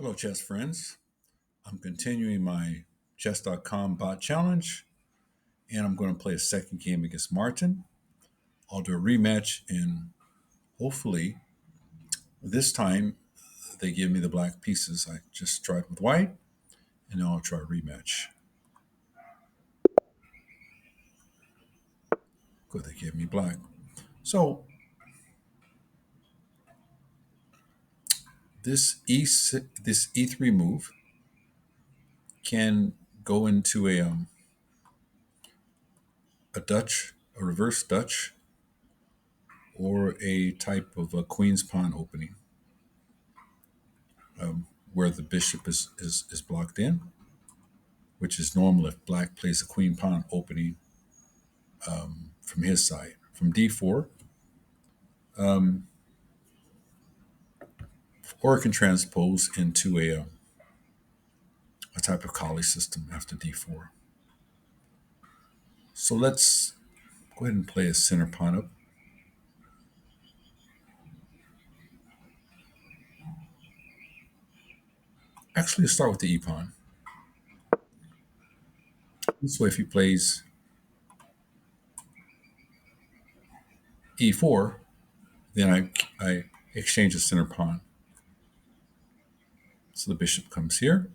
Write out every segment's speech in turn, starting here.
Hello, chess friends. I'm continuing my chess.com bot challenge, and I'm going to play a second game against Martin. I'll do a rematch, and hopefully, this time they give me the black pieces. I just tried with white, and now I'll try a rematch. Good, they gave me black. So this e3 move can go into a reverse Dutch, or a type of a queen's pawn opening, where the bishop is blocked in, which is normal if black plays a queen pawn opening from his side. From d4, or it can transpose into a type of Kali system after d4. So let's go ahead and play a center pawn up. Actually, let's start with the e pawn. This way, if he plays e4, then I exchange the center pawn. So the bishop comes here.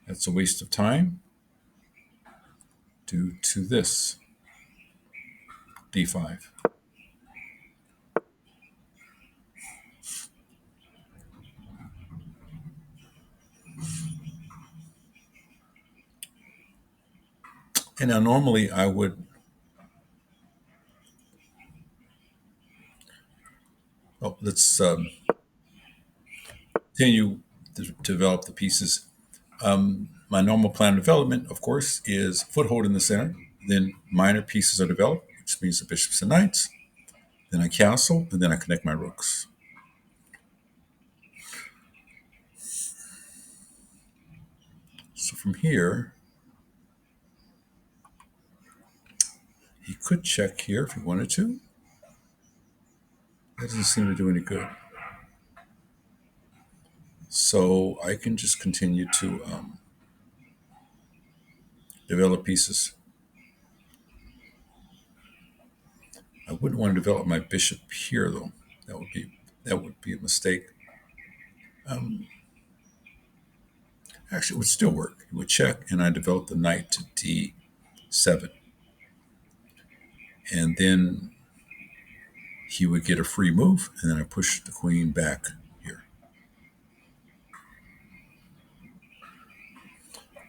That's a waste of time due to this d5. And now normally I would, let's continue to develop the pieces. My normal plan of development, of course, is foothold in the center. Then minor pieces are developed, which means the bishops and knights. Then I castle, and then I connect my rooks. So from here, he could check here if he wanted to. That doesn't seem to do any good. So I can just continue to develop pieces. I wouldn't want to develop my bishop here, though. That would be a mistake. Actually, it would still work. It would check, and I develop the knight to d7, and then he would get a free move, and then I push the queen back here.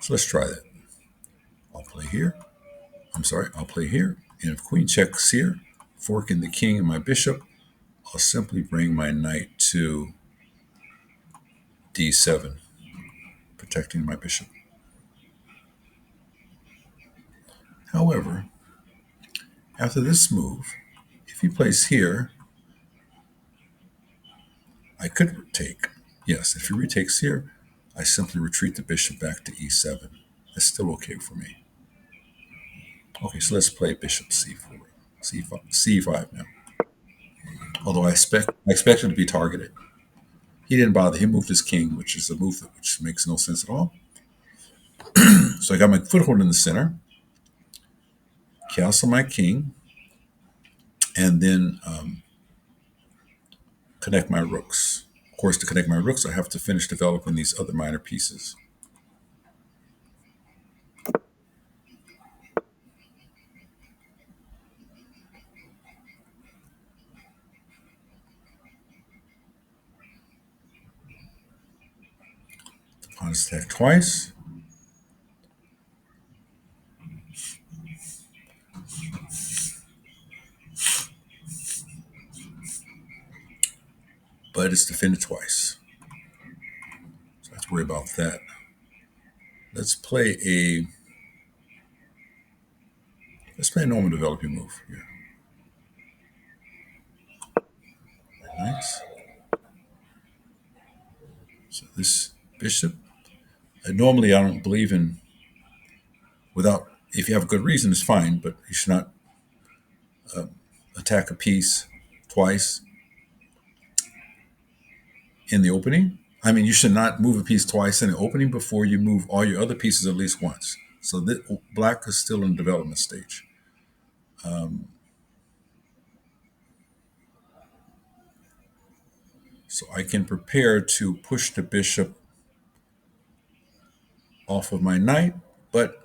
So let's try that. I'll play here. I'll play here. And if queen checks here, forking the king and my bishop, I'll simply bring my knight to d7, protecting my bishop. However, after this move, if he plays here, I could retake. Yes, if he retakes here, I simply retreat the bishop back to e7. That's still okay for me. Okay, so let's play bishop c4, c5 now. Although I expect him to be targeted. He didn't bother. He moved his king, which is a move which makes no sense at all. So I got my foothold in the center, castle my king, and then connect my rooks. Of course, to connect my rooks, I have to finish developing these other minor pieces. The pawn is attacked twice. But it's defended twice. So I have to worry about that. Let's play a normal developing move here. Very nice. So this bishop. Normally, I don't believe in without. If you have a good reason, it's fine, but you should not attack a piece twice in the opening. I mean, you should not move a piece twice in an opening before you move all your other pieces at least once. So black is still in the development stage. Um, so I can prepare to push the bishop off of my knight, but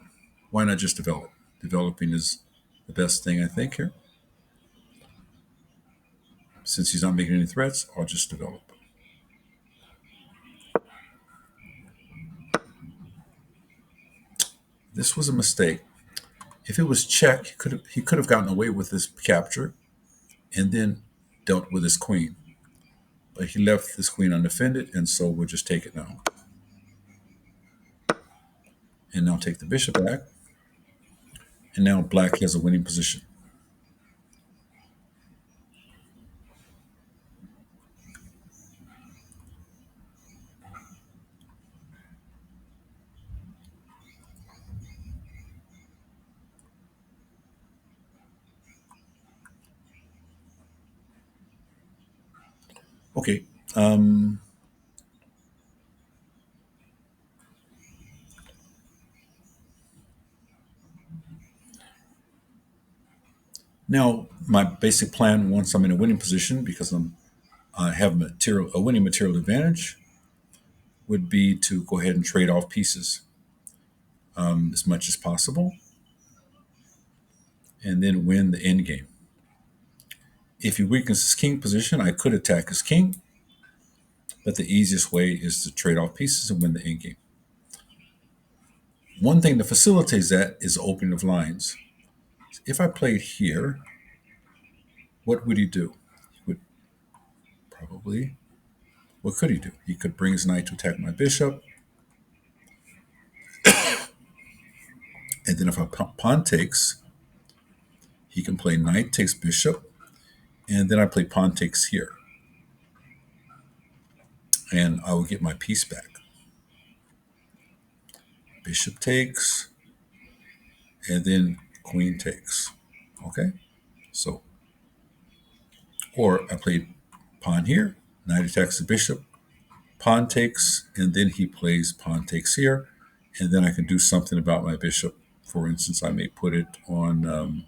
why not just develop? Developing is the best thing I think here. Since he's not making any threats, I'll just develop. This was a mistake. If it was check, he could have gotten away with this capture and then dealt with his queen. But he left this queen undefended, and so we'll just take it now. And now take the bishop back. And now black has a winning position. Okay. Um, Now, my basic plan once I'm in a winning position, because I have a winning material advantage, would be to go ahead and trade off pieces as much as possible, and then win the end game. If he weakens his king position, I could attack his king, but the easiest way is to trade off pieces and win the end game. One thing that facilitates that is the opening of lines. If I played here, what would he do? He would probably, what could he do? He could bring his knight to attack my bishop, and then if I pawn takes, he can play knight takes bishop, and then I play pawn takes here, and I will get my piece back. Bishop takes, and then queen takes. Okay, so, or I played pawn here, knight attacks the bishop, pawn takes, and then he plays pawn takes here, and then I can do something about my bishop. For instance, I may put it on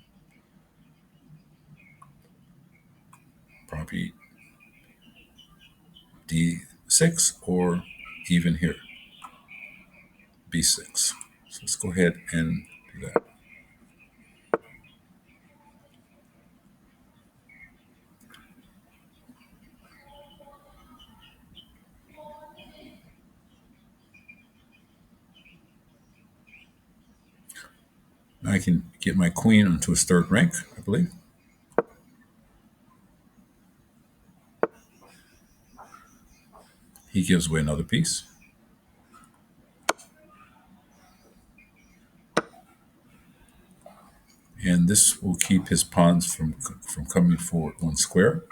probably d6 or even here, b6. So let's go ahead and do that. Now I can get my queen onto his third rank, I believe. He gives away another piece. And this will keep his pawns from coming forward one square.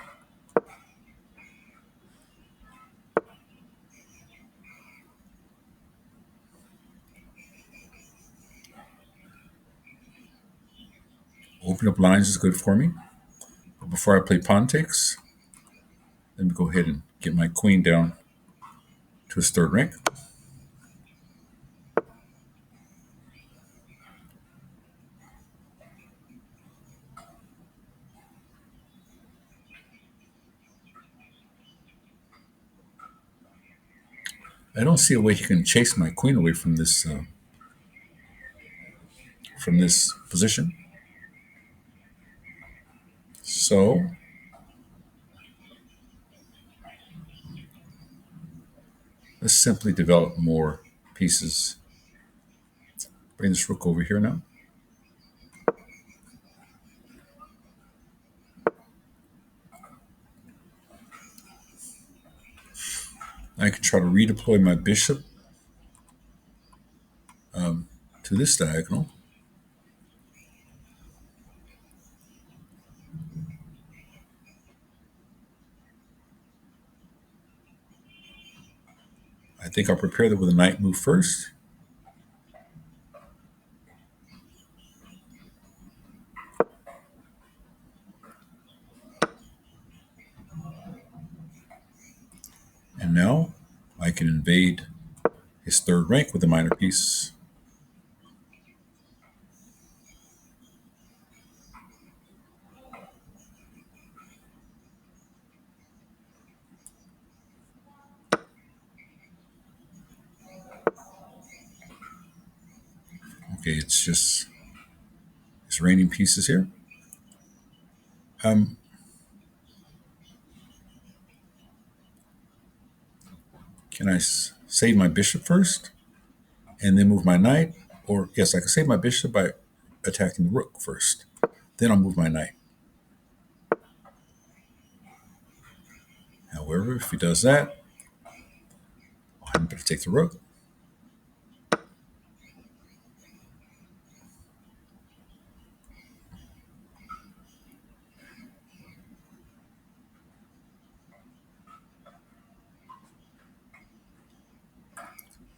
Open up lines is good for me. But before I play pawn takes, let me go ahead and get my queen down to his third rank. I don't see a way he can chase my queen away from this position. So let's simply develop more pieces. Bring this rook over here now. I can try to redeploy my bishop to this diagonal. I think I'll prepare that with a knight move first. And now I can invade his third rank with a minor piece. Okay, it's just his raining pieces here. Um, can I save my bishop first and then move my knight? Or, yes, I can save my bishop by attacking the rook first. Then I'll move my knight. However, if he does that, I'm going to take the rook.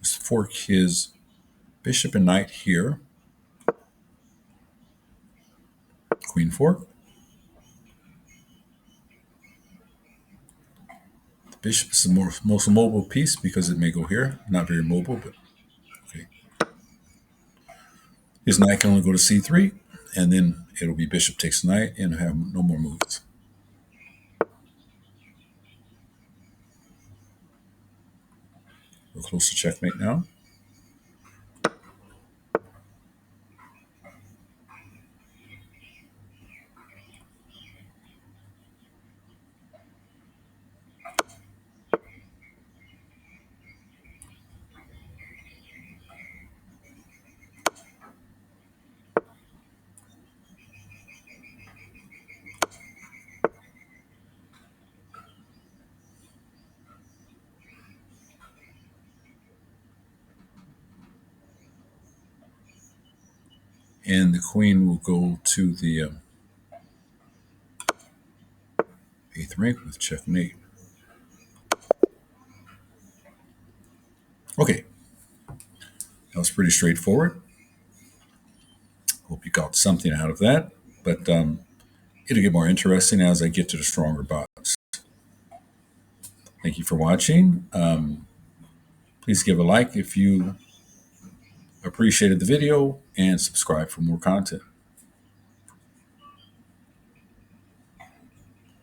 Let's fork his bishop and knight here. Queen fork. The bishop is the most mobile piece because it may go here. Not very mobile, but okay. His knight can only go to c3, and then it'll be bishop takes knight and have no more moves. We're close to checkmate now. And the queen will go to the 8th rank with checkmate. Okay, that was pretty straightforward. Hope you got something out of that, but it'll get more interesting as I get to the stronger bots. Thank you for watching. Please give a like if you appreciated the video and subscribe for more content.